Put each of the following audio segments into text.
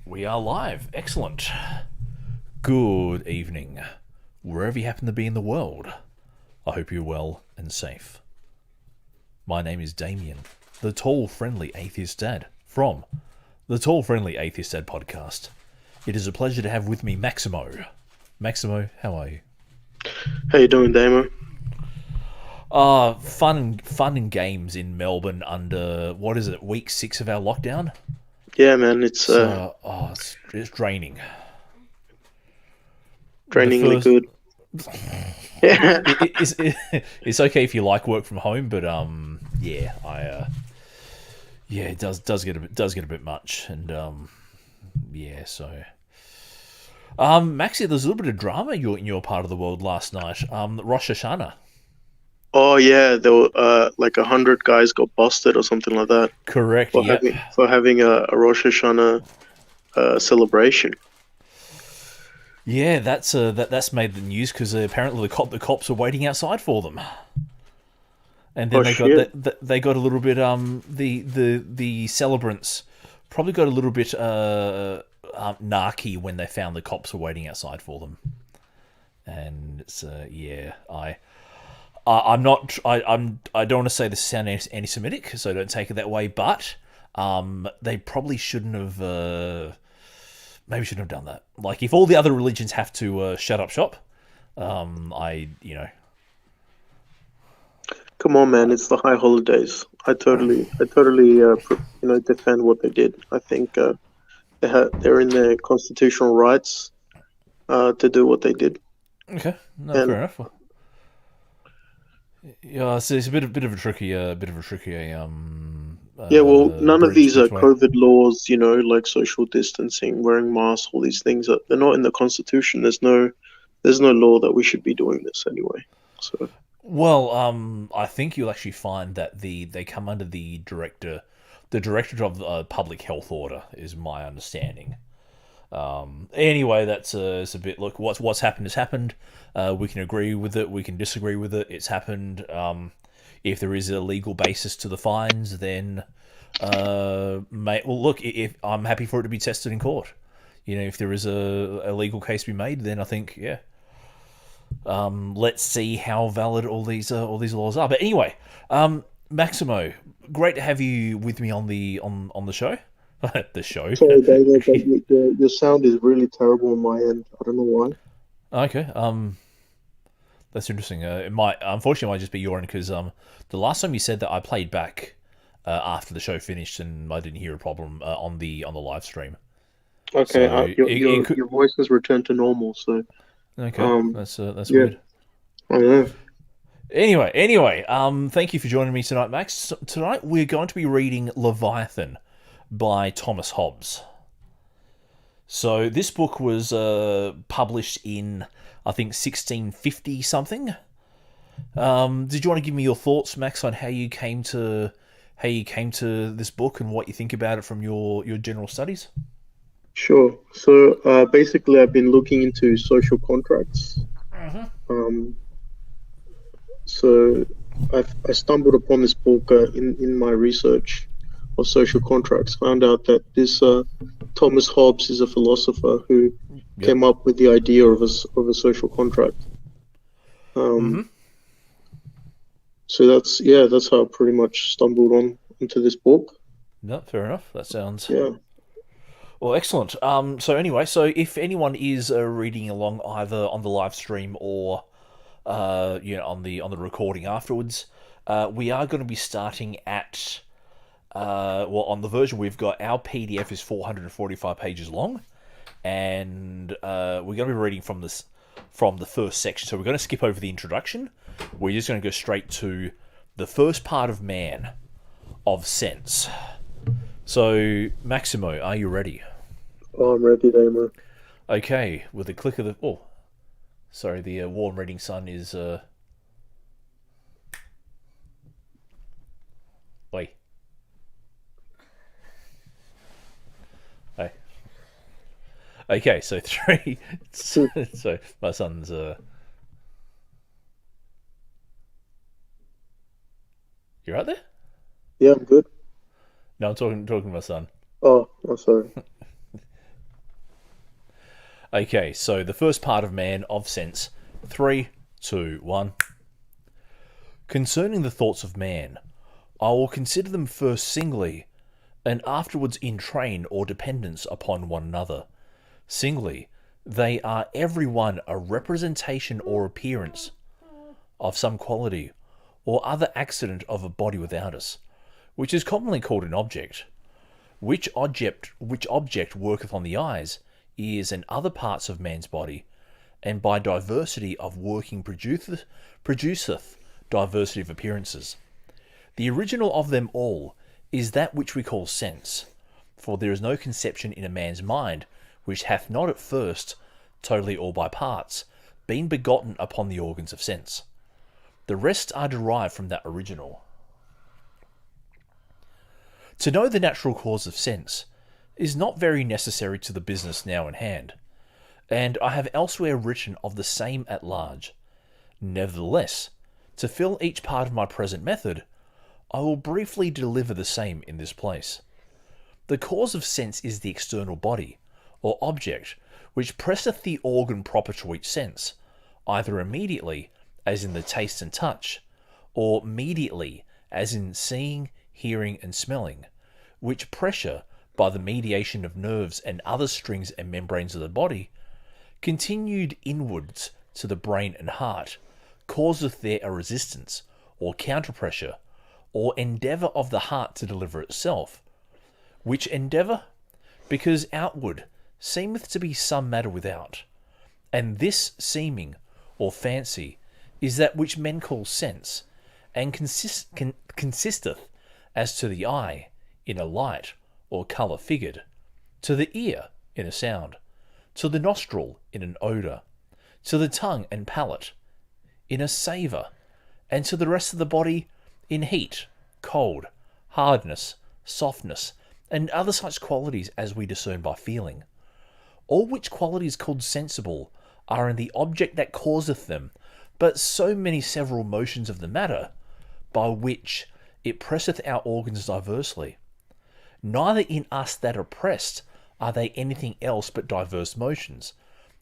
We are live. Excellent. Good evening, wherever you happen to be in the world. I hope you're well and safe. My name is Damien, the tall, friendly Atheist Dad from the Tall, Friendly Atheist Dad podcast. It is a pleasure to have with me Maximo. Maximo, how are you? How you doing, Damo? Fun and games in Melbourne under, what is it, week 6 of our lockdown? Yeah, man, it's It's draining. The trainingly first, good. Yeah, it's okay if you like work from home, but it does get a bit much, and Maxie, there's a little bit of drama in your part of the world last night. Rosh Hashanah. oh yeah, there were like 100 guys got busted or something like that Correct. for Yep. having a Rosh Hashanah celebration. Yeah, that's made the news because apparently the cops are waiting outside for them, and then Oh they shit! got a little bit the celebrants probably got a little bit narky when they found the cops were waiting outside for them, and it's I'm not I don't want to say this sounds anti-Semitic, so don't take it that way, but they probably shouldn't have. Maybe shouldn't have done that. Like, if all the other religions have to shut up shop, I, you know, Come on, man, it's the high holidays. I totally defend what they did. I think they're in their constitutional rights to do what they did. okay, no, fair And enough. Yeah, it's a bit of a tricky, yeah, well, none of bridge these are between. COVID laws, like social distancing, wearing masks, all these things. They're not in the Constitution. There's no law that we should be doing this anyway. So, Well, I think you'll actually find that they come under the Directorate of Public Health Order, is my understanding. Anyway, that's it's a bit. Look, what's happened has happened. We can agree with it. We can disagree with it. It's happened. If there is a legal basis to the fines, then well, look. If I'm happy for it to be tested in court, if there is a legal case to be made, then I think let's see how valid all these laws are. But anyway, Maximo, great to have you with me on the show. The show. sorry, David, but your sound is really terrible on my end. I don't know why. Okay. That's interesting. Unfortunately, it might just be your end because the last time you said that I played back after the show finished and I didn't hear a problem on the live stream. Okay, So it could. your voice has returned to normal. So, Okay, um, that's yeah, weird. I know. Anyway, thank you for joining me tonight, Max. Tonight we're going to be reading Leviathan by Thomas Hobbes. So this book was published in, I think, 1650 something. Did you want to give me your thoughts, Max, on how you came to this book and what you think about it from your general studies? Sure. So, basically, I've been looking into social contracts. Um, so I stumbled upon this book in my research of social contracts. Found out that this Thomas Hobbes is a philosopher who Yep. came up with the idea of a social contract. Mm-hmm. Um, so that's how I pretty much stumbled on into this book. No, fair enough. That sounds Yeah, well, excellent. So anyway, so if anyone is reading along either on the live stream or on the recording afterwards, we are going to be starting at on the version we've got. Our PDF is 445 pages long, and we're going to be reading from the first section. So we're going to skip over the introduction. We're just going to go straight to the first part of man, of sense. So, Maximo, are you ready? oh, I'm ready, Damo. Okay, with the click of the... Oh, sorry, the warm reading sun is... Wait. Hey. Okay, so three... So, my son's... You right there? Yeah, I'm good. No, I'm talking to my son. Oh, I'm sorry. Okay, so the first part of man of sense. 3, 2, 1. Concerning the thoughts of man, I will consider them first singly, and afterwards in train or dependence upon one another. Singly, they are every one a representation or appearance of some quality or other accident of a body without us, which is commonly called an object. Which object worketh on the eyes, ears, and other parts of man's body, and by diversity of working produceth diversity of appearances. The original of them all is that which we call sense, for there is no conception in a man's mind which hath not at first, totally or by parts, been begotten upon the organs of sense. The rest are derived from that original. To know the natural cause of sense is not very necessary to the business now in hand, and I have elsewhere written of the same at large. Nevertheless, to fill each part of my present method, I will briefly deliver the same in this place. The cause of sense is the external body, or object, which presseth the organ proper to each sense, either immediately, as in the taste and touch, or mediately, as in seeing, hearing, and smelling, which pressure, by the mediation of nerves and other strings and membranes of the body, continued inwards to the brain and heart, causeth there a resistance, or counter-pressure, or endeavour of the heart to deliver itself, which endeavour, because outward, seemeth to be some matter without, and this seeming, or fancy, is that which men call sense, and consisteth, as to the eye, in a light, or colour figured, to the ear, in a sound, to the nostril, in an odour, to the tongue and palate, in a savour, and to the rest of the body, in heat, cold, hardness, softness, and other such qualities as we discern by feeling. All which qualities called sensible are in the object that causeth them, but so many several motions of the matter, by which it presseth our organs diversely. Neither in us that are pressed are they anything else but diverse motions,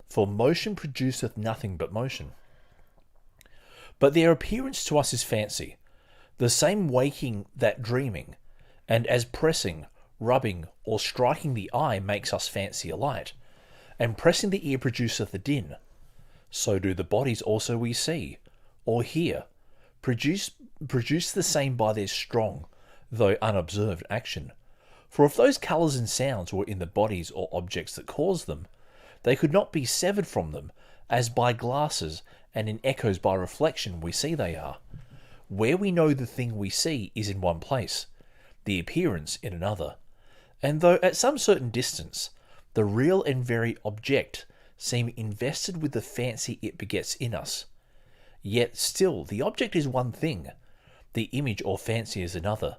for motion produceth nothing but motion. But their appearance to us is fancy, the same waking that dreaming, and as pressing, rubbing, or striking the eye makes us fancy a light, and pressing the ear produceth a din, so do the bodies also we see, or hear, produce the same by their strong, though unobserved action. For if those colours and sounds were in the bodies or objects that cause them, they could not be severed from them, as by glasses and in echoes by reflection we see they are. Where we know the thing we see is in one place, the appearance in another. And though at some certain distance, the real and very object seem invested with the fancy it begets in us, yet still the object is one thing, the image or fancy is another,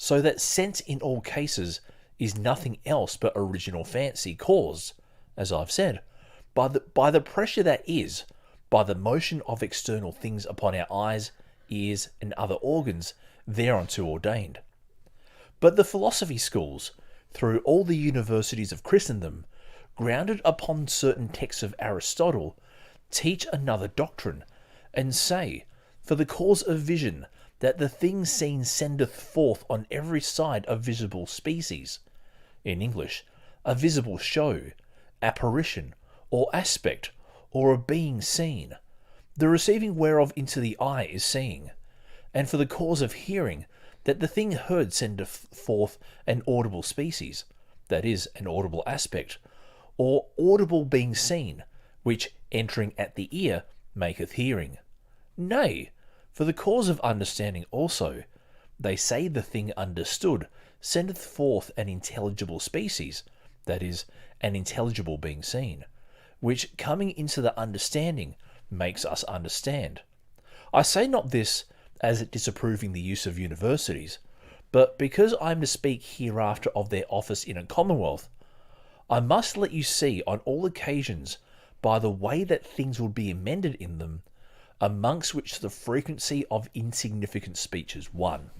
so that sense in all cases is nothing else but original fancy caused, as I've said, by the pressure that is, by the motion of external things upon our eyes, ears, and other organs thereunto ordained. But the philosophy schools, through all the universities of Christendom, grounded upon certain texts of Aristotle, teach another doctrine, and say, for the cause of vision, that the thing seen sendeth forth on every side a visible species, in English, a visible show, apparition, or aspect, or a being seen, the receiving whereof into the eye is seeing, and for the cause of hearing, that the thing heard sendeth forth an audible species, that is, an audible aspect, or audible being seen, which, entering at the ear, maketh hearing. Nay, for the cause of understanding also, they say the thing understood sendeth forth an intelligible species, that is, an intelligible being seen, which coming into the understanding makes us understand. I say not this as disapproving the use of universities, but because I am to speak hereafter of their office in a commonwealth, I must let you see on all occasions by the way that things will be amended in them, amongst which the frequency of insignificant speech is one.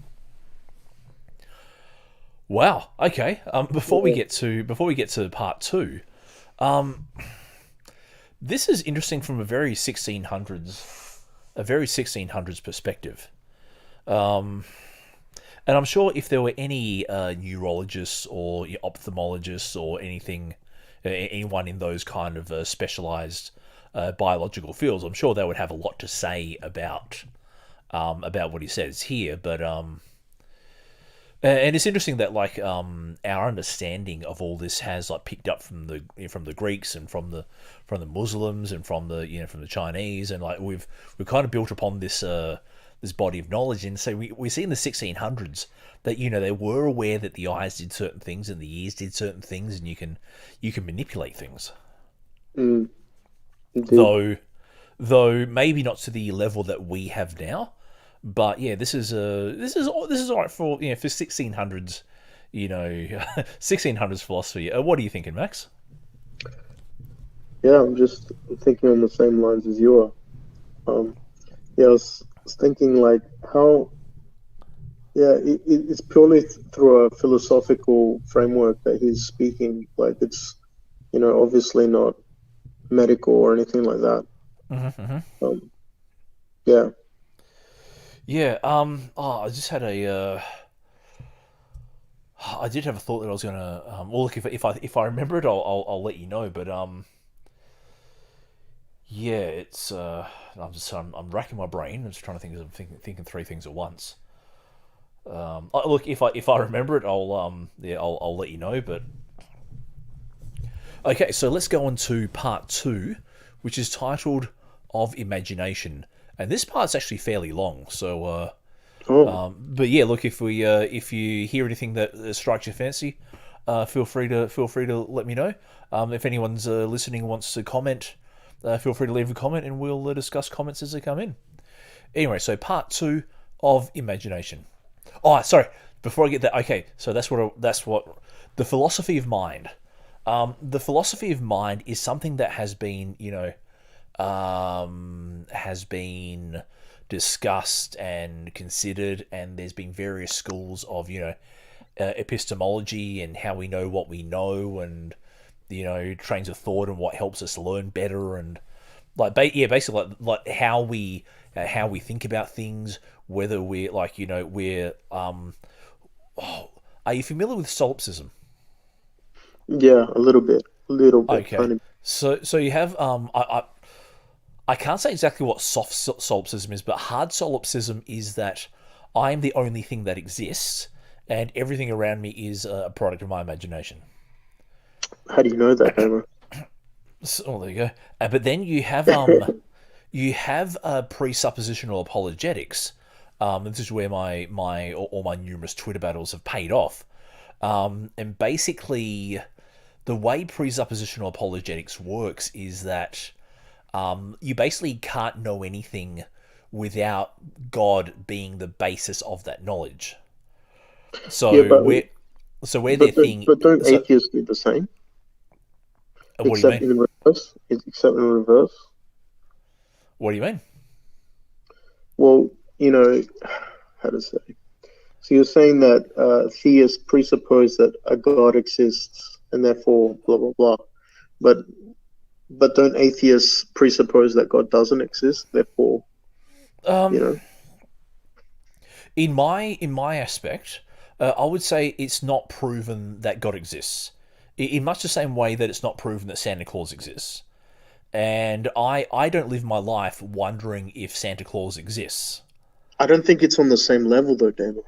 Wow. Okay. Before we get to part two, This is interesting from a very 1600s perspective. And I'm sure if there were any neurologists or ophthalmologists or anyone in those kind of specialized biological fields, I'm sure they would have a lot to say about what he says here. But and it's interesting that like our understanding of all this has like picked up from the Greeks and from the Muslims and from the Chinese, and like we've kind of built upon this body of knowledge. And so we see in the 1600s that they were aware that the eyes did certain things and the ears did certain things, and you can manipulate things. Mm, indeed. Though maybe not to the level that we have now. But yeah, this is all right for for 1600s, 1600s philosophy. What are you thinking, Max? Yeah, I'm just thinking on the same lines as you are. Yeah, I was thinking like how, yeah, it's purely through a philosophical framework that he's speaking. Like it's, obviously not medical or anything like that. Mm-hmm. Um, yeah, Yeah. Oh, I just had I did have a thought that I was gonna. Well, look, if I remember it, I'll let you know. But yeah, it's. I'm racking my brain. I'm just trying to thinking three things at once. Look, if I remember it, I'll let you know. But okay, so let's go on to part two, which is titled "Of Imagination," and this part's actually fairly long. So, oh, but yeah, look, if you hear anything that strikes your fancy, feel free to let me know. If anyone's listening wants to comment, feel free to leave a comment, and we'll discuss comments as they come in. Anyway, so part two of imagination. Oh, sorry. Before I get that, okay. So that's what the philosophy of mind. The philosophy of mind is something that has been discussed and considered, and there's been various schools of epistemology and how we know what we know, and trains of thought and what helps us learn better, and basically like how we think about things, whether we're are you familiar with solipsism? yeah, a little bit, Okay, tiny. so you have I can't say exactly what soft solipsism is, but hard solipsism is that I am the only thing that exists, and everything around me is a product of my imagination. How do you know that, Homer? So, oh, there you go. But then you have presuppositional apologetics. This is where my all my numerous Twitter battles have paid off. And basically, the way presuppositional apologetics works is that you basically can't know anything without God being the basis of that knowledge. Yeah, So where their thing. but don't So atheists do the same, what do you mean? except in reverse? Except in reverse. What do you mean? Well, how to say? So you're saying that theists presuppose that a God exists and therefore blah blah blah, but don't atheists presuppose that God doesn't exist? Therefore, you Um, know, in my aspect, I would say it's not proven that God exists. In much the same way that it's not proven that Santa Claus exists. And I don't live my life wondering if Santa Claus exists. I don't think it's on the same level though, Daniel.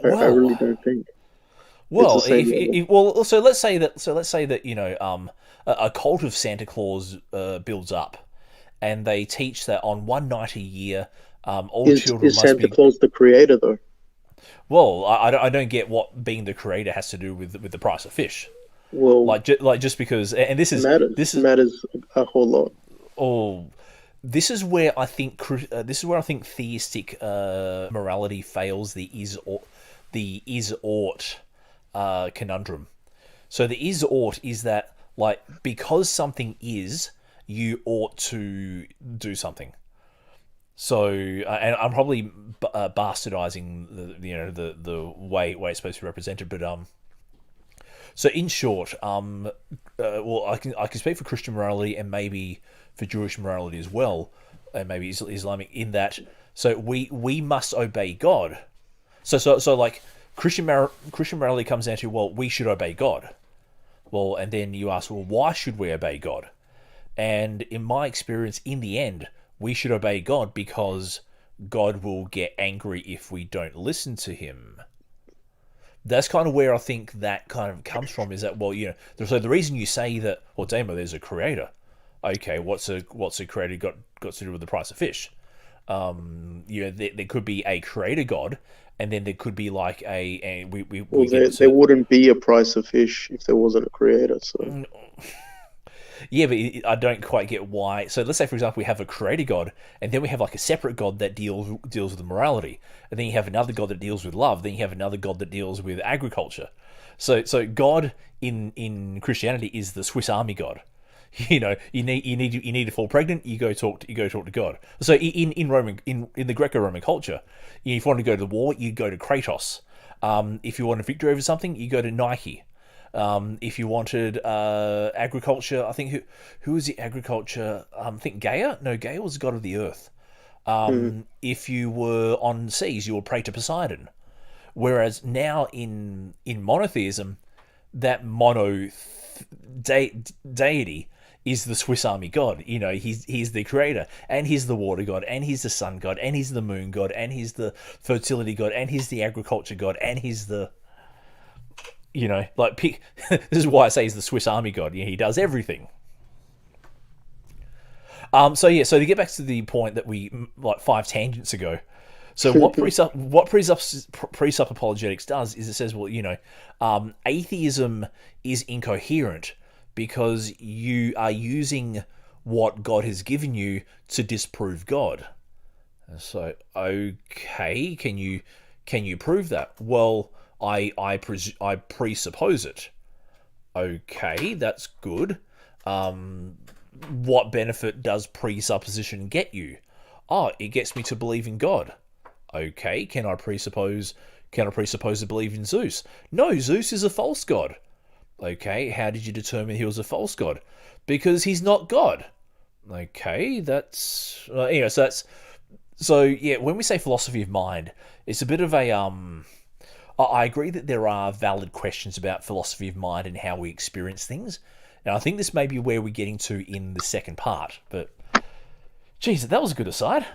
I Well, really don't think it's the well, same level. well, so let's say that a cult of Santa Claus builds up, and they teach that on one night a year, all children Is must Santa be. Claus the creator though? Well, I don't get what being the creator has to do with the price of fish. Well, Like just because, and matters a whole lot. oh, this is where I think theistic morality fails the is ought conundrum. So the is ought is that like because something is, you ought to do something. So and I'm probably bastardizing the way it's supposed to be represented, but So in short, well, I can speak for Christian morality and maybe for Jewish morality as well, and maybe Islamic in that. So we must obey God. So like Christian morality comes down to, well, we should obey God. Well, and then you ask, well, why should we obey God? And in my experience, in the end, we should obey God because God will get angry if we don't listen to Him. That's kind of where I think that kind of comes from. Is that, well, so the reason you say that, well, Damo, there's a creator. Okay, what's a creator got to do with the price of fish? There could be a creator God, and then there could be like well, there wouldn't be a price of fish if there wasn't a creator. So yeah, but I don't quite get why. So let's say, for example, we have a creator God, and then we have like a separate God that deals with the morality, and then you have another God that deals with love. Then you have another God that deals with agriculture. So God in Christianity is the Swiss Army God. You need to fall pregnant. You go talk to God. So in the Greco-Roman culture, if you want to go to the war, you go to Kratos. If you want a victory over something, you go to Nike. If you wanted agriculture, I think who was the agriculture? I think Gaia. No, Gaia was the god of the earth. If you were on seas, you would pray to Poseidon. Whereas now in monotheism, that deity is the Swiss Army God. He's the creator, and he's the water god, and he's the sun god, and he's the moon god, and he's the fertility god, and he's the agriculture god, and he's the this is why I say he's the Swiss Army God. He does everything. So to get back to the point that we like 5 tangents ago. So what presup apologetics does is it says, well, atheism is incoherent because you are using what God has given you to disprove God. So okay, can you prove that? Well, I presuppose it. Okay, that's good. What benefit does presupposition get you? Oh, it gets me to believe in God. Okay, can I presuppose to believe in Zeus? No, Zeus is a false god. Okay, how did you determine he was a false god? Because he's not God. Okay, that's so yeah. When we say philosophy of mind, it's a bit of a I agree that there are valid questions about philosophy of mind and how we experience things. And I think this may be where we're getting to in the second part. But, geez, that was a good aside.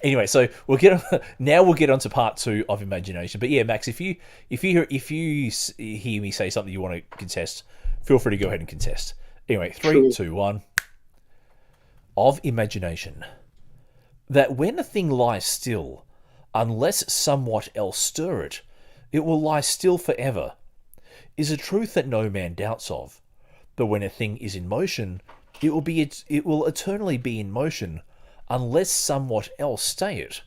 Anyway, so we'll get on to part 2 of imagination. But yeah, Max, if you hear me say something you want to contest, feel free to go ahead and contest. Anyway, 3, 2, 1. Of imagination. That when a thing lies still, unless somewhat else stir it, it will lie still forever, is a truth that no man doubts of. But when a thing is in motion, it will eternally be in motion, unless somewhat else stay it,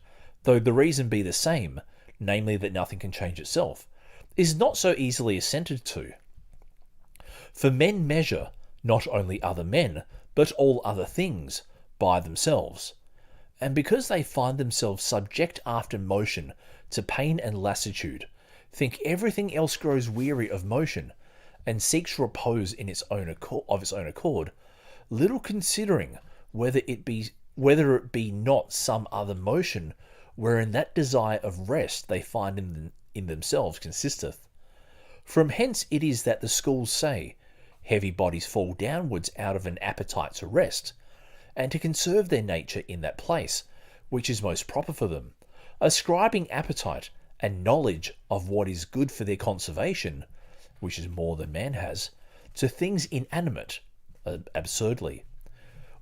though the reason be the same, namely that nothing can change itself, is not so easily assented to. For men measure not only other men, but all other things, by themselves. And because they find themselves subject after motion to pain and lassitude, think everything else grows weary of motion, and seeks repose in its own accord, little considering whether it be not some other motion, wherein that desire of rest they find in themselves consisteth. From hence it is that the schools say, heavy bodies fall downwards out of an appetite to rest, and to conserve their nature in that place, which is most proper for them, ascribing appetite and knowledge of what is good for their conservation, which is more than man has, to things inanimate, absurdly.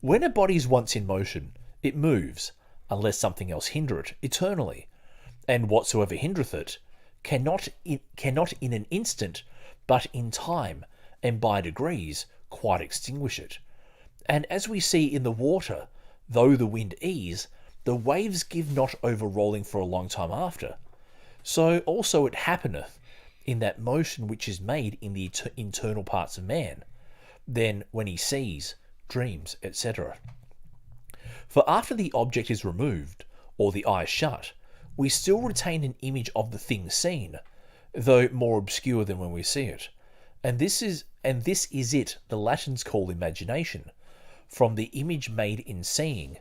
When a body is once in motion, it moves, unless something else hinder it, eternally, and whatsoever hindereth it, cannot in an instant, but in time, and by degrees, quite extinguish it. And as we see in the water, though the wind ease, the waves give not over rolling for a long time after. So also it happeneth in that motion which is made in the internal parts of man, then when he sees, dreams, etc. For after the object is removed, or the eye shut, we still retain an image of the thing seen, though more obscure than when we see it. And this is it the Latins call imagination, from the image made in seeing,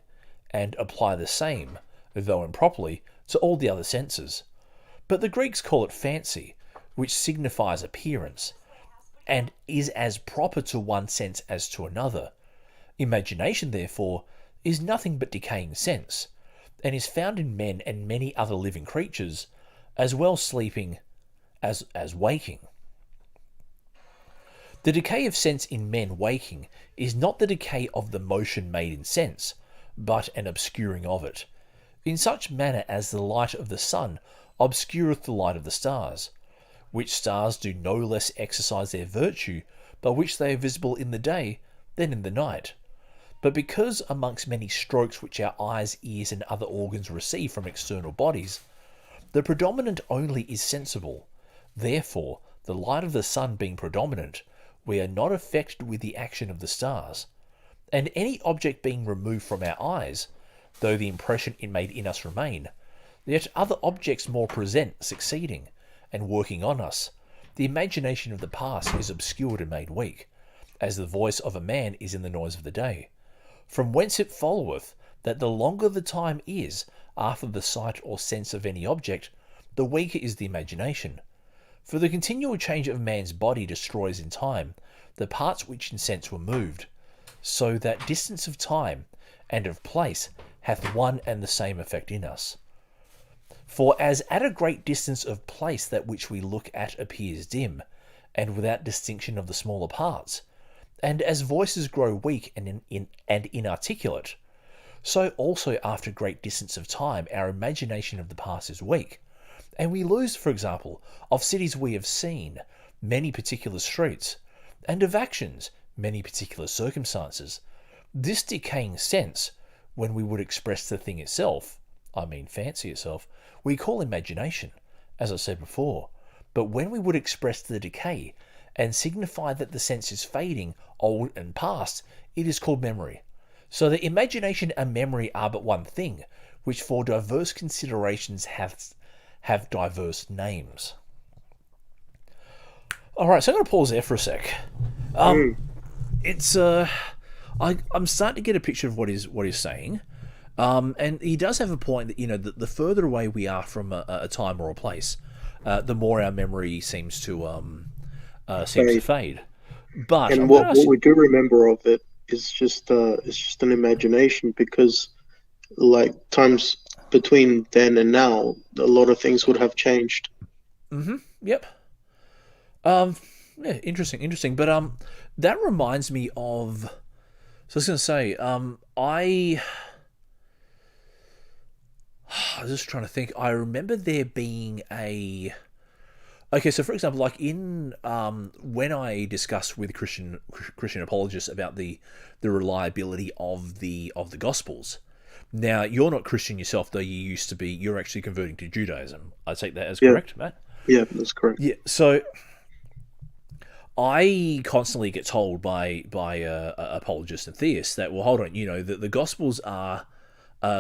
and apply the same, though improperly, to all the other senses. But the Greeks call it fancy, which signifies appearance, and is as proper to one sense as to another. Imagination, therefore, is nothing but decaying sense, and is found in men and many other living creatures, as well sleeping as waking. The decay of sense in men waking is not the decay of the motion made in sense, but an obscuring of it, in such manner as the light of the sun obscureth the light of the stars, which stars do no less exercise their virtue by which they are visible in the day than in the night. But because amongst many strokes which our eyes, ears, and other organs receive from external bodies, the predominant only is sensible, therefore, the light of the sun being predominant, we are not affected with the action of the stars, and any object being removed from our eyes, though the impression it made in us remain, yet other objects more present, succeeding, and working on us, the imagination of the past is obscured and made weak, as the voice of a man is in the noise of the day. From whence it followeth that the longer the time is after the sight or sense of any object, the weaker is the imagination. For the continual change of man's body destroys in time the parts which in sense were moved, so that distance of time and of place hath one and the same effect in us. For as at a great distance of place that which we look at appears dim, and without distinction of the smaller parts, and as voices grow weak and inarticulate, so also after great distance of time our imagination of the past is weak, and we lose, for example, of cities we have seen, many particular streets, and of actions, many particular circumstances. This decaying sense, when we would express the thing itself, I mean fancy itself, we call imagination, as I said before, but when we would express the decay, and signify that the sense is fading, old and past, it is called memory. So that imagination and memory are but one thing, which for diverse considerations have diverse names. Alright, so I'm going to pause there for a sec. It's I'm starting to get a picture of what he's saying. And he does have a point that, that the further away we are from a time or a place, the more our memory seems to fade. But and what we do remember of it is just it's just an imagination, because like times between then and now, a lot of things would have changed. Yep. Yeah, interesting. But that reminds me of. So I was going to say, I was just trying to think. I remember there being a. Okay, so for example, like in when I discussed with Christian apologists about the reliability of the Gospels. Now, you're not Christian yourself, though you used to be. You're actually converting to Judaism. I take that as correct, Matt? Yeah, that's correct. Yeah, so I constantly get told by apologists and theists that, well, hold on, the Gospels are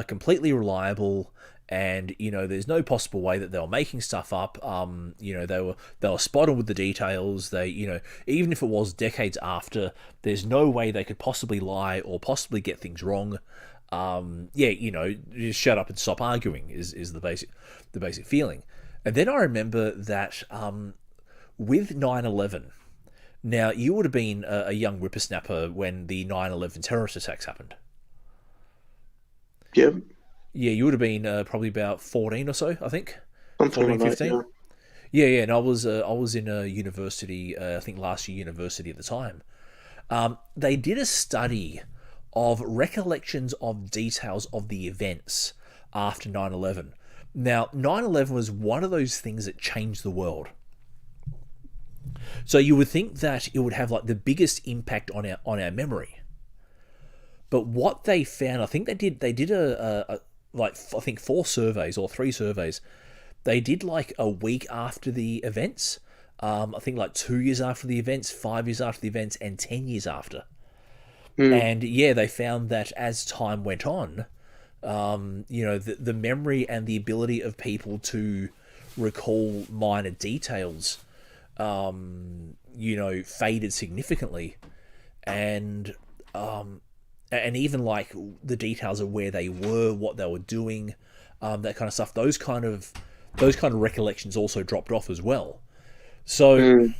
completely reliable, and there's no possible way that they were making stuff up. They were spot on with the details. They, even if it was decades after, there's no way they could possibly lie or possibly get things wrong. Just shut up and stop arguing is the basic feeling. And then I remember that with 9/11. Now, you would have been a young whippersnapper when the 9/11 terrorist attacks happened. Yeah. Yeah, you would have been probably about 14 or so, I think. Something 14, like 15. that, Yeah, and I was in a university, I think last year university at the time. They did a study of recollections of details of the events after 9/11. Now, 9/11 was one of those things that changed the world. So you would think that it would have like the biggest impact on our memory. But what they found, I think they did a I think 4 surveys or 3 surveys. They did like a week after the events. I think like 2 years after the events, 5 years after the events, and 10 years after. And yeah, they found that as time went on, the memory and the ability of people to recall minor details, faded significantly, and even like the details of where they were, what they were doing, that kind of stuff. Those kind of recollections also dropped off as well. So, Mm.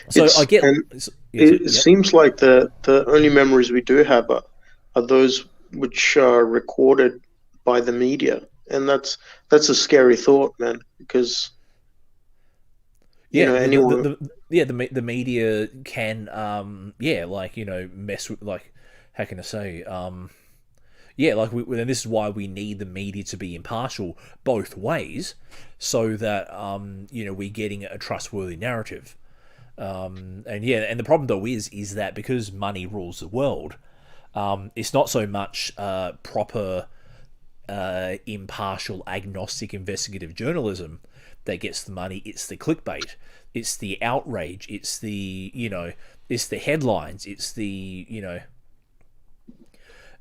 so I It's get. and Yes, it yep. seems like the only memories we do have are those which are recorded by the media, and that's a scary thought, man. Because Yeah, anyone, the media can mess with, like, how can I say, like, and this is why we need the media to be impartial both ways, so that we're getting a trustworthy narrative. And the problem though is that because money rules the world, it's not so much proper impartial, agnostic, investigative journalism that gets the money. It's the clickbait, it's the outrage, it's the headlines, it's the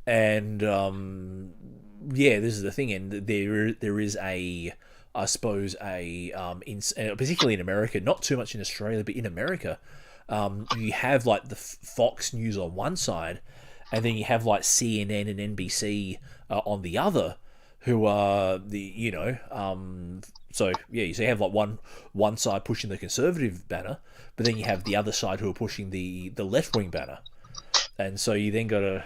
and this is the thing, and there is a, I suppose, particularly in America, not too much in Australia, but in America, you have like the Fox News on one side, and then you have like CNN and NBC on the other, who are so you have like one side pushing the conservative banner, but then you have the other side who are pushing the left wing banner, and so you then got to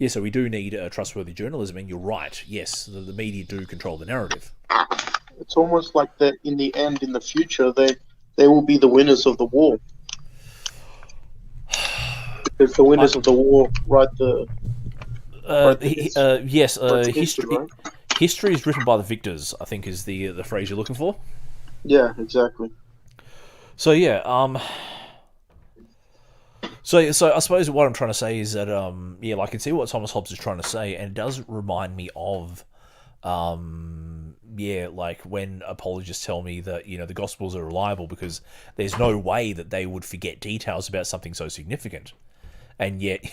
so we do need trustworthy journalism, and you're right. Yes, the media do control the narrative. it's almost like that. In the end, in the future, they will be the winners of the war. Because the winners of the war write the history, History. right? History is written by the victors, I think, is the phrase you're looking for. Yeah, exactly. So yeah, so I suppose what I'm trying to say is that I can see what Thomas Hobbes is trying to say, and it does remind me of like when apologists tell me that the Gospels are reliable because there's no way that they would forget details about something so significant, and yet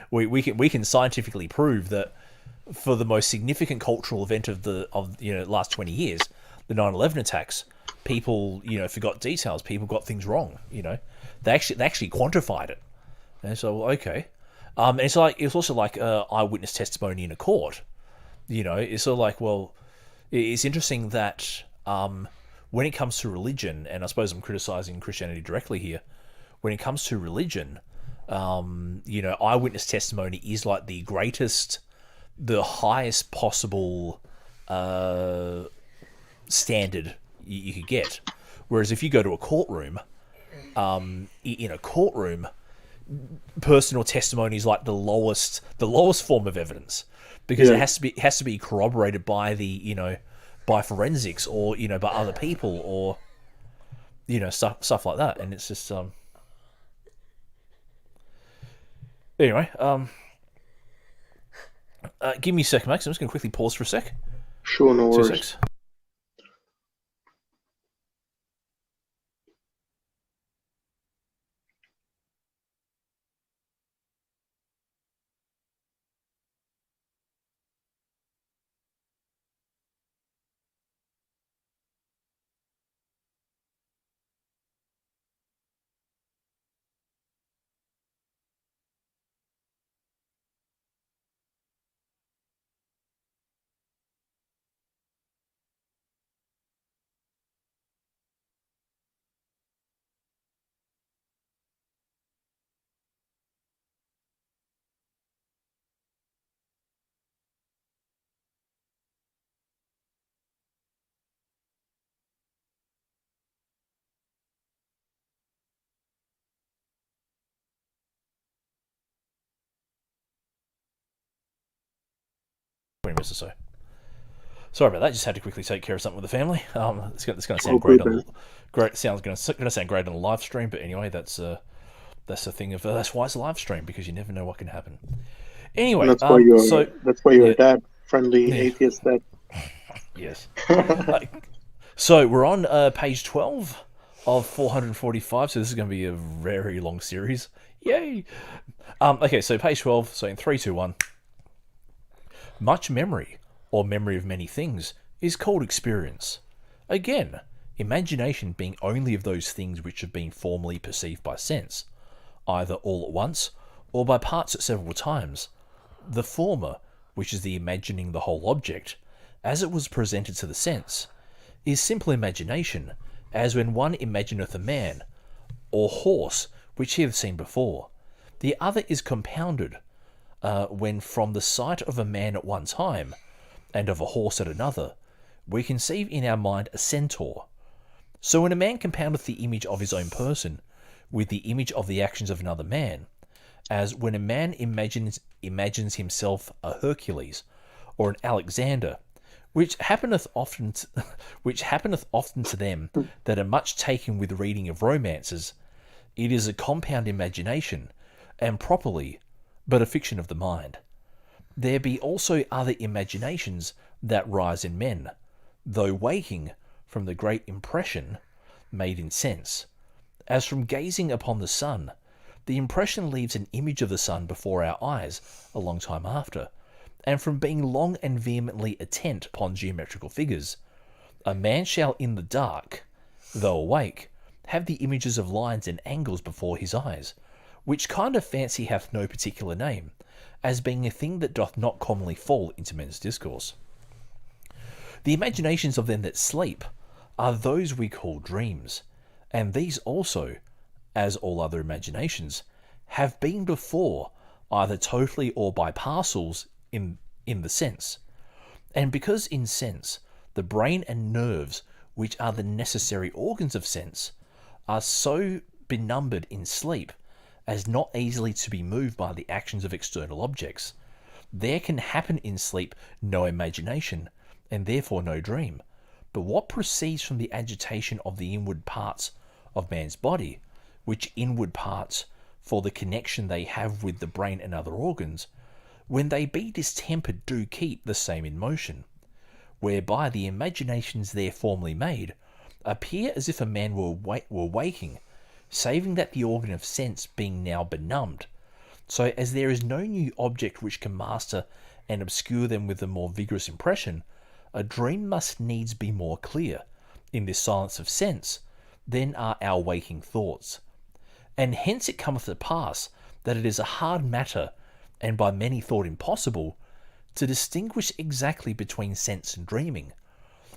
we can scientifically prove that for the most significant cultural event of the last 20 years, the 9/11 attacks, people forgot details, people got things wrong. They actually quantified it, and so okay, and it's also like eyewitness testimony in a court. It's sort of like, well, it's interesting that when it comes to religion, and I suppose I'm criticizing Christianity directly here, when it comes to religion, eyewitness testimony is like the highest possible standard you could get. Whereas if you go to a courtroom, in a courtroom, personal testimony is like the lowest form of evidence, because Yeah. it has to be corroborated by by forensics, or by other people, or stuff like that. And it's just anyway. Give me a sec, Max. I'm just going to quickly pause for a sec. Sure, no Two worries. secs. Minutes or so. Sorry about that. Just had to quickly take care of something with the family. It's going to Oh, sound good, man. sounds going to sound great on a live stream. But anyway, that's the thing of that's why it's a live stream, because you never know what can happen. And Anyway, that's why you're yeah, a dad, friendly yeah, atheist dad. yes. Uh, so we're on page 12 of 445. So this is going to be a very long series. Yay! Okay, so page 12. So in 3, 2, 1. Much memory, or memory of many things, is called experience. Again, imagination being only of those things which have been formerly perceived by sense, either all at once or by parts at several times. The former, which is the imagining the whole object, as it was presented to the sense, is simple imagination, as when one imagineth a man, or horse, which he hath seen before. The other is compounded, when from the sight of a man at one time, and of a horse at another, we conceive in our mind a centaur. So when a man compoundeth the image of his own person with the image of the actions of another man, as when a man imagines himself a Hercules or an Alexander, which happeneth often to them that are much taken with reading of romances, it is a compound imagination, and properly but a fiction of the mind. There be also other imaginations that rise in men, though waking, from the great impression made in sense. As from gazing upon the sun, the impression leaves an image of the sun before our eyes a long time after, and from being long and vehemently attent upon geometrical figures, a man shall in the dark, though awake, have the images of lines and angles before his eyes, which kind of fancy hath no particular name, as being a thing that doth not commonly fall into men's discourse. The imaginations of them that sleep are those we call dreams, and these also, as all other imaginations, have been before, either totally or by parcels, in the sense. And because in sense, the brain and nerves, which are the necessary organs of sense, are so benumbered in sleep as not easily to be moved by the actions of external objects, there can happen in sleep no imagination, and therefore no dream, but what proceeds from the agitation of the inward parts of man's body, which inward parts, for the connection they have with the brain and other organs, when they be distempered do keep the same in motion, whereby the imaginations there formerly made appear as if a man were waking, saving that the organ of sense being now benumbed, so as there is no new object which can master and obscure them with a more vigorous impression, a dream must needs be more clear in this silence of sense than are our waking thoughts. And hence it cometh to pass that it is a hard matter, and by many thought impossible, to distinguish exactly between sense and dreaming.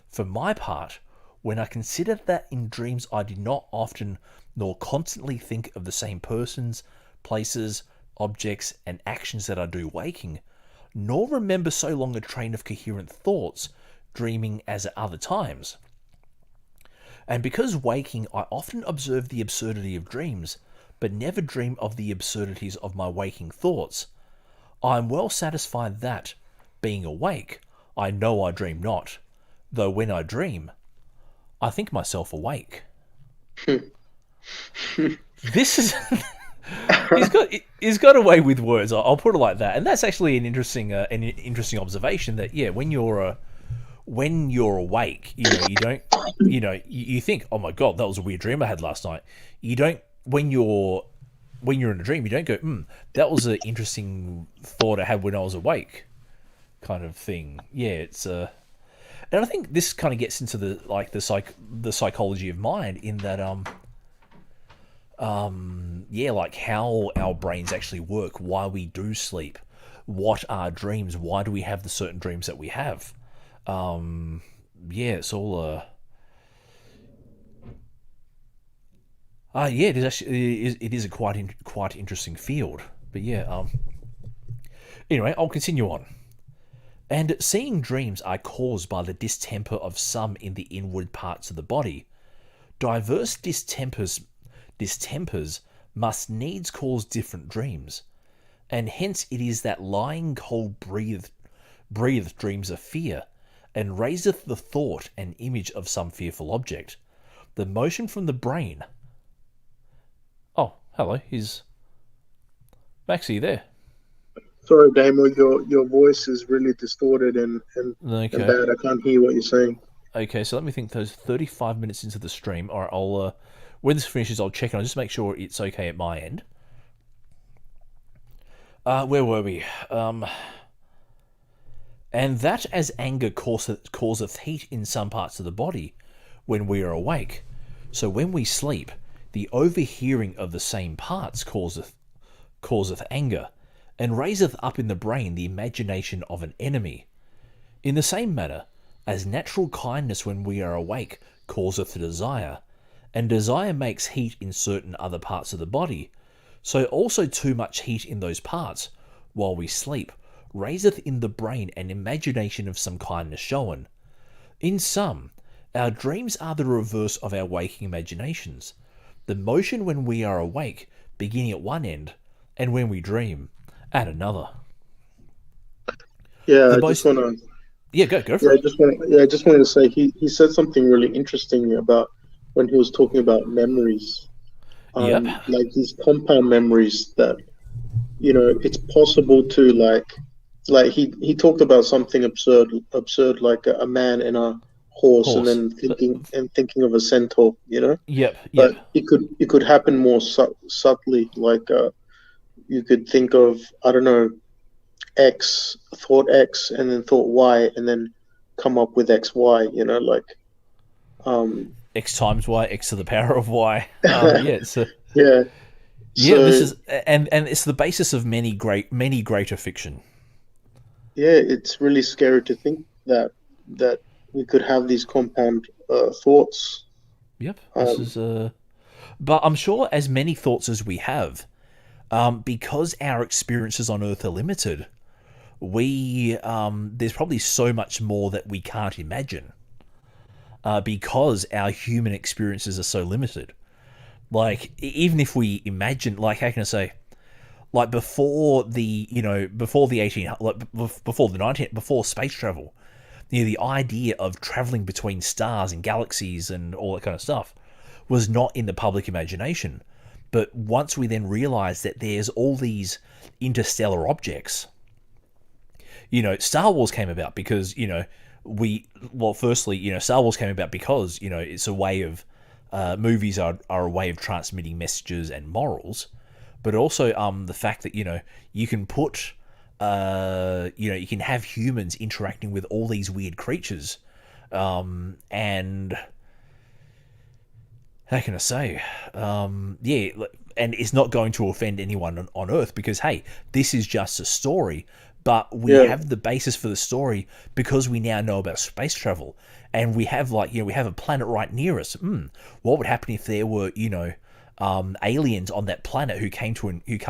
For my part, when I consider that in dreams I do not often nor constantly think of the same persons, places, objects, and actions that I do waking, nor remember so long a train of coherent thoughts dreaming as at other times. And because waking I often observe the absurdity of dreams, but never dream of the absurdities of my waking thoughts, I am well satisfied that, being awake, I know I dream not, though when I dream, I think myself awake. This is he's got away with words. I'll put it like that, and that's actually an interesting observation. That when you're awake, you don't, you think, oh my god, that was a weird dream I had last night. You don't when you're in a dream, you don't go, that was an interesting thought I had when I was awake, kind of thing. Yeah, it's and I think this kind of gets into the psychology of mind in that like how our brains actually work, why we do sleep, what are dreams, why do we have the certain dreams that we have. It's all it is actually it is a quite interesting field. But anyway, I'll continue on. And seeing dreams are caused by the distemper of some in the inward parts of the body, diverse distempers must needs cause different dreams, and hence it is that lying cold breathed dreams of fear, and raiseth the thought and image of some fearful object, the motion from the brain. Oh, hello, is Maxie there? Sorry, Damo, your voice is really distorted and bad. I can't hear what you're saying. Okay, so let me think. Those 35 minutes into the stream. All right, I'll when this finishes, I'll check and I'll just make sure it's okay at my end. Where were we? And that as anger causeth heat in some parts of the body when we are awake. So when we sleep, the overhearing of the same parts causeth anger, and raiseth up in the brain the imagination of an enemy. In the same manner, as natural kindness when we are awake causeth desire, and desire makes heat in certain other parts of the body, so also too much heat in those parts, while we sleep, raiseth in the brain an imagination of some kindness shown. In sum, our dreams are the reverse of our waking imaginations. The motion when we are awake, beginning at one end, and when we dream, at another. Yeah, The I just most... want to. Yeah, go for Yeah, I it. just want. Yeah, I just wanted to say he said something really interesting about when he was talking about memories. Yep. Like these compound memories that it's possible to like he talked about something absurd like a man and a horse, and Horse. then thinking of a centaur, Yep, but yep. it could happen more subtly, like you could think of, I don't know, X, and then thought Y, and then come up with XY, like um X times Y, X to the power of Y. Yeah, yeah. yeah. This So is, and it's the basis of many greater fiction. yeah, it's really scary to think that we could have these compound thoughts. Yep, this Um, is But I'm sure as many thoughts as we have, because our experiences on Earth are limited, we there's probably so much more that we can't imagine, because our human experiences are so limited. Like even if we imagine, like how can I say, like before the before the 18 like before the 19 before space travel, the idea of traveling between stars and galaxies and all that kind of stuff was not in the public imagination. But once we then realized that there's all these interstellar objects, Star Wars came about because, firstly, Star Wars came about because, it's a way of, movies are a way of transmitting messages and morals, but also the fact that, you can put, you can have humans interacting with all these weird creatures, and how can I say? Yeah, and it's not going to offend anyone on Earth because, hey, this is just a story, but we yeah, have the basis for the story because we now know about space travel, and we have we have a planet right near us. What would happen if there were aliens on that planet who come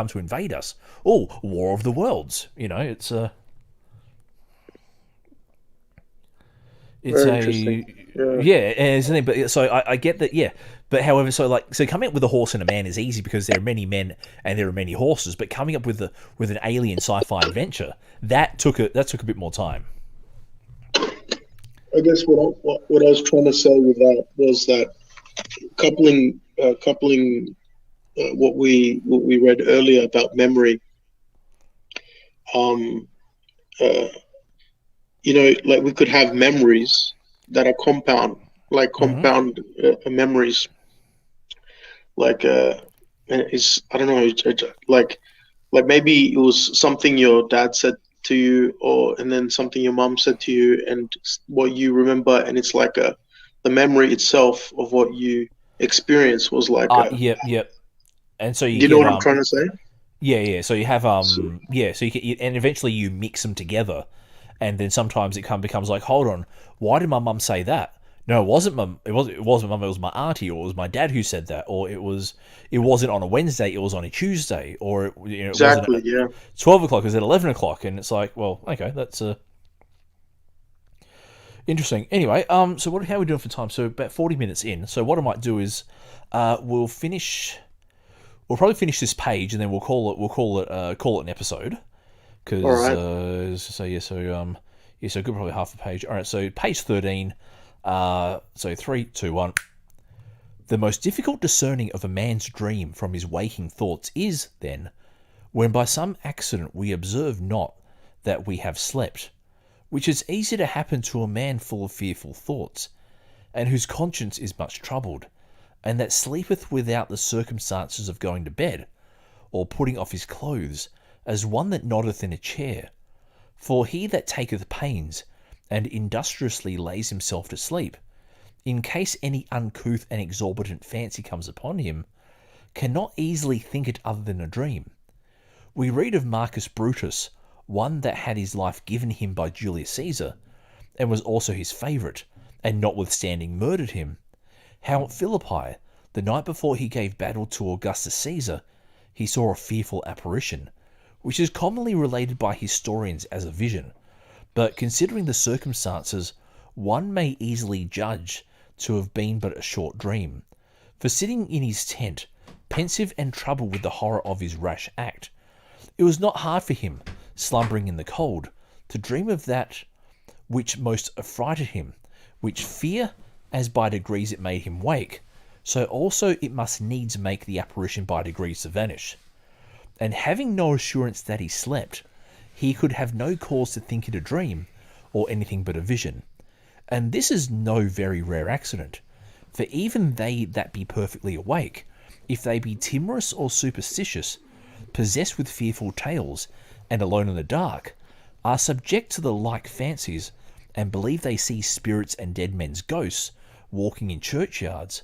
to invade us? Oh, War of the Worlds. It's very a interesting. Yeah, yeah, and it's the thing, but so I get that, yeah. But however, so coming up with a horse and a man is easy because there are many men and there are many horses. But coming up with an alien sci-fi adventure that took a bit more time. I guess what I was trying to say with that was that coupling what we read earlier about memory. Um, uh, like we could have memories that are Hmm. compound memories, like is I don't know, like maybe it was something your dad said to you, and then something your mom said to you, and what you remember, and it's like the memory itself of what you experienced was like Yep, yep. And so you do you know get what I'm trying to say? yeah, yeah. So you have So, yeah. So and eventually you mix them together, and then sometimes it becomes like, hold on, why did my mum say that? No, it wasn't mum. It wasn't mum. It was my auntie, or it was my dad who said that, or it wasn't on a Wednesday. It was on a Tuesday, or it wasn't exactly, at yeah. 12 o'clock. It was at 11 o'clock, and it's like, well, okay, that's interesting. Anyway, so how are we doing for time? So about 40 minutes in. So what I might do is, we'll finish. We'll probably finish this page, and then we'll call it an episode. All Because right. so good, probably half a page. All right, so page 13. So 3, 2, 1. The most difficult discerning of a man's dream from his waking thoughts is, then, when by some accident we observe not that we have slept, which is easy to happen to a man full of fearful thoughts, and whose conscience is much troubled, and that sleepeth without the circumstances of going to bed, or putting off his clothes, as one that noddeth in a chair. For he that taketh pains, and industriously lays himself to sleep, in case any uncouth and exorbitant fancy comes upon him, cannot easily think it other than a dream. We read of Marcus Brutus, one that had his life given him by Julius Caesar, and was also his favourite, and notwithstanding murdered him, how at Philippi, the night before he gave battle to Augustus Caesar, he saw a fearful apparition, which is commonly related by historians as a vision, but considering the circumstances, one may easily judge to have been but a short dream. For sitting in his tent, pensive and troubled with the horror of his rash act, it was not hard for him, slumbering in the cold, to dream of that which most affrighted him, which fear, as by degrees it made him wake, so also it must needs make the apparition by degrees to vanish. And having no assurance that he slept, he could have no cause to think it a dream, or anything but a vision. And this is no very rare accident, for even they that be perfectly awake, if they be timorous or superstitious, possessed with fearful tales, and alone in the dark, are subject to the like fancies, and believe they see spirits and dead men's ghosts walking in churchyards,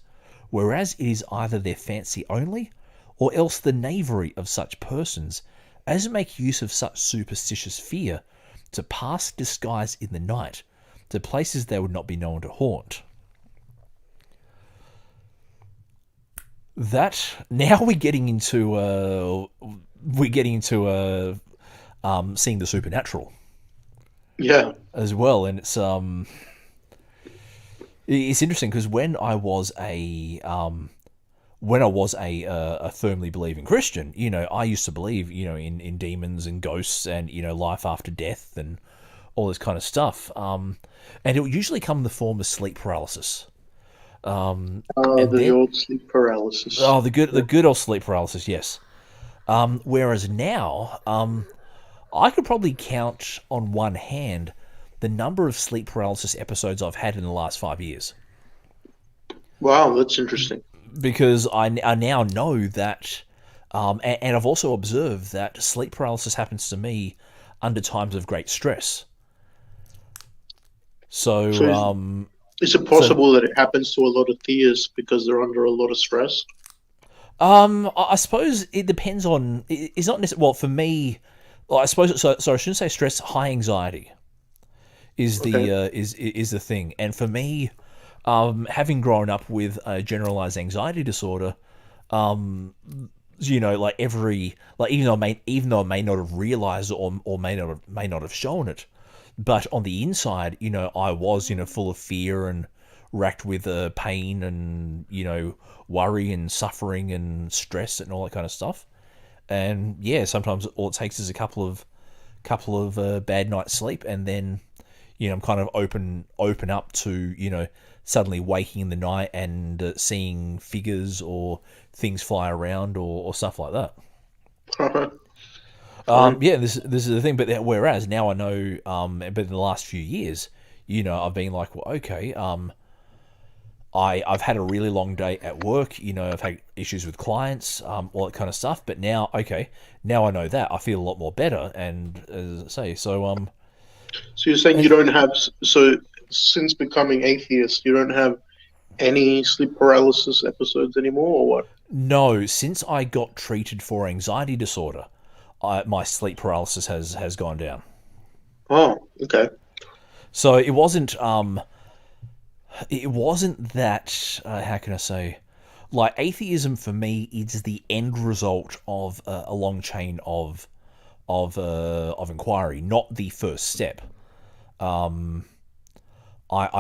whereas it is either their fancy only, or else the knavery of such persons as make use of such superstitious fear to pass disguised in the night to places they would not be known to haunt. That now we're getting into seeing the supernatural, Yeah. as well, and it's interesting because when I was a firmly believing Christian, I used to believe, in demons and ghosts and, life after death and all this kind of stuff. And it would usually come in the form of sleep paralysis. And The old sleep paralysis. the good old sleep paralysis, yes. Whereas now, I could probably count on one hand the number of sleep paralysis episodes I've had in the last 5 years. Wow, that's interesting. Because I now know that, and I've also observed that sleep paralysis happens to me under times of great stress. So, Is it possible that it happens to a lot of theists because they're under a lot of stress? I suppose it depends on. It's not necessarily. Well, for me, I suppose so. So I shouldn't say stress. High anxiety is the thing, and for me, having grown up with a generalized anxiety disorder, even though I may not have realized or may not have shown it, but on the inside, I was full of fear and racked with pain and worry and suffering and stress and all that kind of stuff. And yeah, sometimes all it takes is a couple of bad nights sleep, and then I'm kind of open up to suddenly waking in the night and seeing figures or things fly around or stuff like that. Yeah, this is the thing. But whereas now I know, but in the last few years, I've been like, well, okay, I've had a really long day at work. I've had issues with clients, all that kind of stuff. But now, okay, now I know that I feel a lot more better. And as I say, so So you're saying you don't have, so since becoming atheist, you don't have any sleep paralysis episodes anymore, or what? no, since I got treated for anxiety disorder, my sleep paralysis has gone down. Oh, okay. So it wasn't that how can I say, like, atheism for me is the end result of a long chain of inquiry, not the first step. I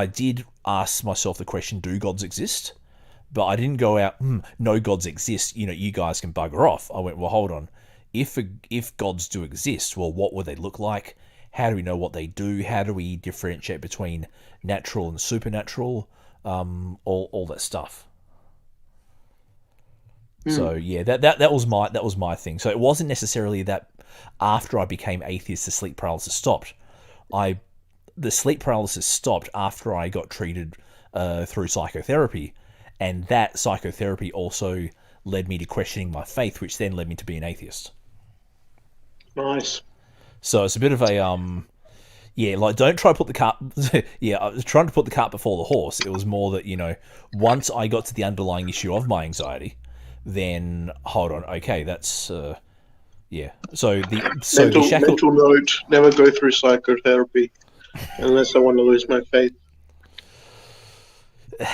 did ask myself the question, do gods exist? But I didn't go out, no gods exist, you guys can bugger off. I went, well, hold on. If gods do exist, well, what would they look like? How do we know what they do? How do we differentiate between natural and supernatural? All that stuff. So yeah, that was my thing. So it wasn't necessarily that after I became atheist, the sleep paralysis stopped. The sleep paralysis stopped after I got treated through psychotherapy, and that psychotherapy also led me to questioning my faith, which then led me to be an atheist. Nice. So it's a bit of a yeah, like don't try to put the cart. Yeah, I was trying to put the cart before the horse. It was more that once I got to the underlying issue of my anxiety, then hold on, okay, that's yeah. So the shackle. Mental note: never go through psychotherapy unless I want to lose my faith.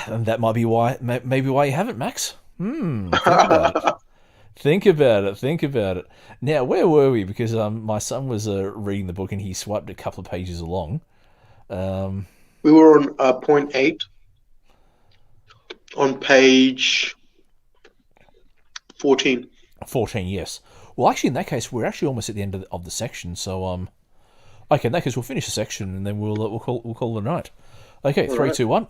And that might be why, maybe why you haven't, Max. Think about it. Think about it. Think about it. Now, where were we? Because my son was reading the book and he swiped a couple of pages along. We were on point 8 on page 14. 14, yes. Well, actually, in that case, we're actually almost at the end of the section. So, okay, in that case, we'll finish the section and then we'll call it a night. Okay, All 3, right. 2, 1.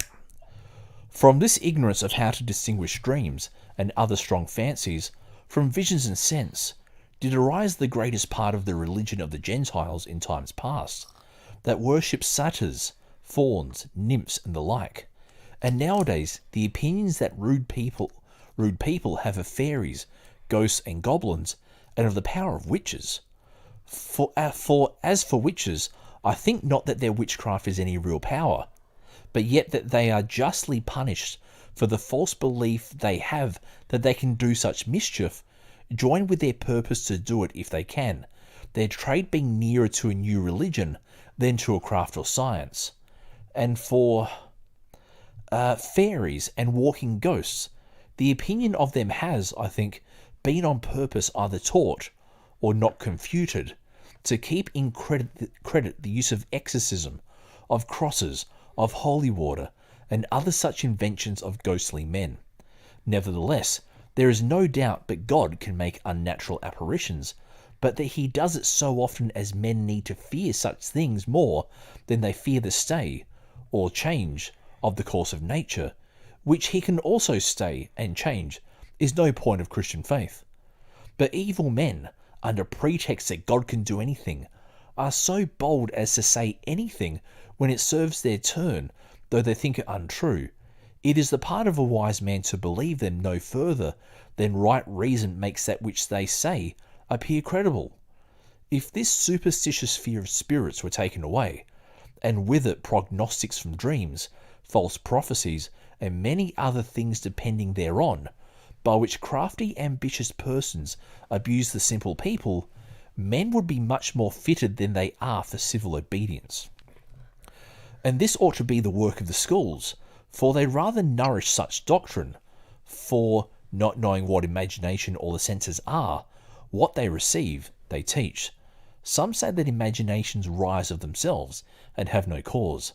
From this ignorance of how to distinguish dreams and other strong fancies from visions and sense, did arise the greatest part of the religion of the Gentiles in times past, that worship satyrs, fauns, nymphs, and the like. And nowadays, the opinions that rude people have of fairies, ghosts, and goblins, and of the power of witches. For as for witches, I think not that their witchcraft is any real power, but yet that they are justly punished for the false belief they have that they can do such mischief, joined with their purpose to do it if they can, their trade being nearer to a new religion than to a craft or science. And for fairies and walking ghosts, the opinion of them has, I think, been on purpose either taught or not confuted, to keep in credit the use of exorcism, of crosses, of holy water, and other such inventions of ghostly men. Nevertheless, there is no doubt but God can make unnatural apparitions, but that he does it so often as men need to fear such things more than they fear the stay, or change, of the course of nature, which he can also stay and change, is no point of Christian faith. But evil men, under pretext that God can do anything, are so bold as to say anything when it serves their turn, though they think it untrue. It is the part of a wise man to believe them no further than right reason makes that which they say appear credible. If this superstitious fear of spirits were taken away, and with it prognostics from dreams, false prophecies, and many other things depending thereon, by which crafty ambitious persons abuse the simple people, men would be much more fitted than they are for civil obedience. And this ought to be the work of the schools, for they rather nourish such doctrine, for, not knowing what imagination or the senses are, what they receive, they teach. Some say that imaginations rise of themselves, and have no cause.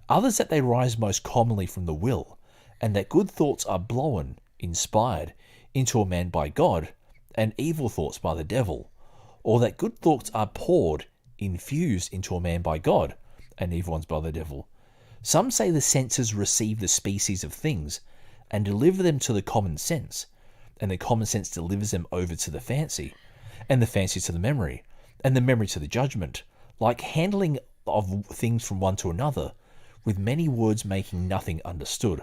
Others that they rise most commonly from the will, and that good thoughts are blown, inspired, into a man by God, and evil thoughts by the devil, or that good thoughts are poured, infused into a man by God, and evil ones by the devil. Some say the senses receive the species of things, and deliver them to the common sense, and the common sense delivers them over to the fancy, and the fancy to the memory, and the memory to the judgment, like handling of things from one to another, with many words making nothing understood.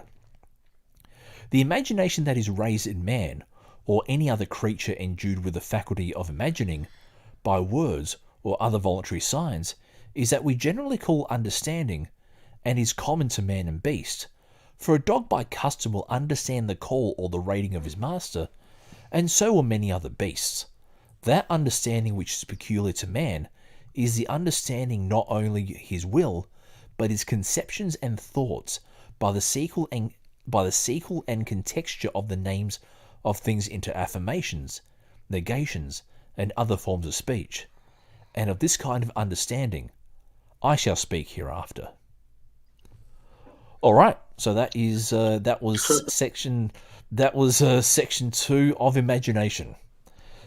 The imagination that is raised in man, or any other creature endued with the faculty of imagining, by words or other voluntary signs, is that we generally call understanding, and is common to man and beast. For a dog by custom will understand the call or the rating of his master, and so will many other beasts. That understanding which is peculiar to man is the understanding not only his will, but his conceptions and thoughts by the sequel and contexture of the names of things into affirmations, negations, and other forms of speech. And of this kind of understanding I shall speak hereafter. All right, so that was section 2 of imagination,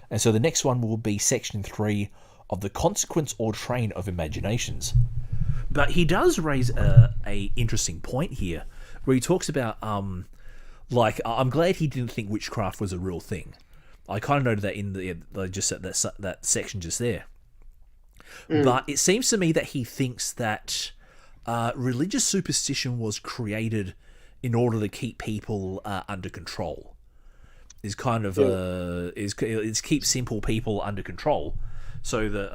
and so the next one will be section 3 of the consequence or train of imaginations. But he does raise a interesting point here, where he talks about I'm glad he didn't think witchcraft was a real thing. I kind of noted that in that section just there. But it seems to me that he thinks that religious superstition was created in order to keep people under control. Is kind of is keep simple people under control. So that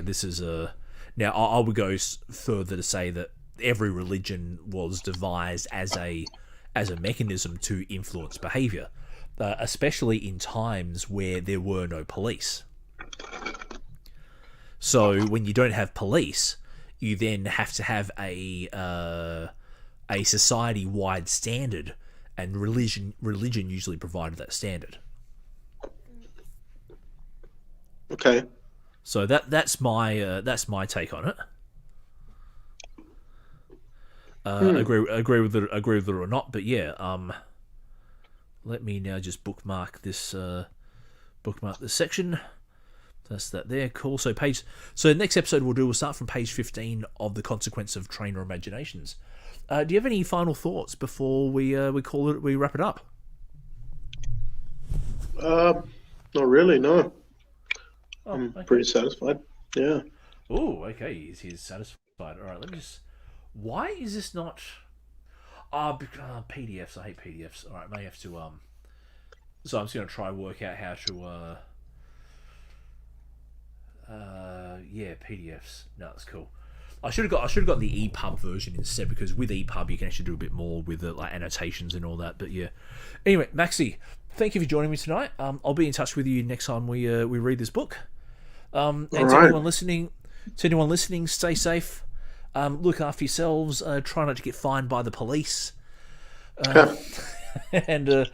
this is a. Now I would go further to say that every religion was devised as a mechanism to influence behaviour, especially in times where there were no police. So when you don't have police, you then have to have a society-wide standard, and religion usually provided that standard. Okay. So that's my take on it. Agree with it or not, but yeah. Let me now just bookmark this section. That's that there. Cool. So next episode we'll start from page 15 of The Consequence of Trainer Imaginations. Do you have any final thoughts before we wrap it up? Not really, no. Oh, I'm okay. pretty satisfied. Yeah. Oh, okay. He's satisfied. All right. Let me just. Why is this not? PDFs. I hate PDFs. All right. May have to. So I'm just going to try work out how to. PDFs. No, that's cool. I should have got the EPUB version instead, because with EPUB you can actually do a bit more with the like annotations and all that. But yeah. Anyway, Maxi, thank you for joining me tonight. I'll be in touch with you next time we read this book. And to anyone listening, stay safe. Look after yourselves. Try not to get fined by the police. And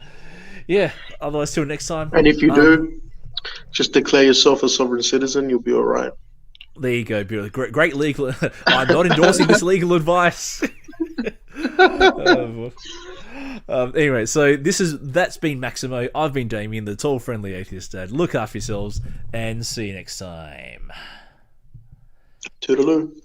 otherwise, till next time. And if you do, just declare yourself a sovereign citizen. You'll be all right. There you go, beautiful. Great legal. I'm not endorsing this legal advice. Anyway, so that's been Maximo. I've been Damien, the tall, friendly atheist dad. Look after yourselves, and see you next time. Toodaloo.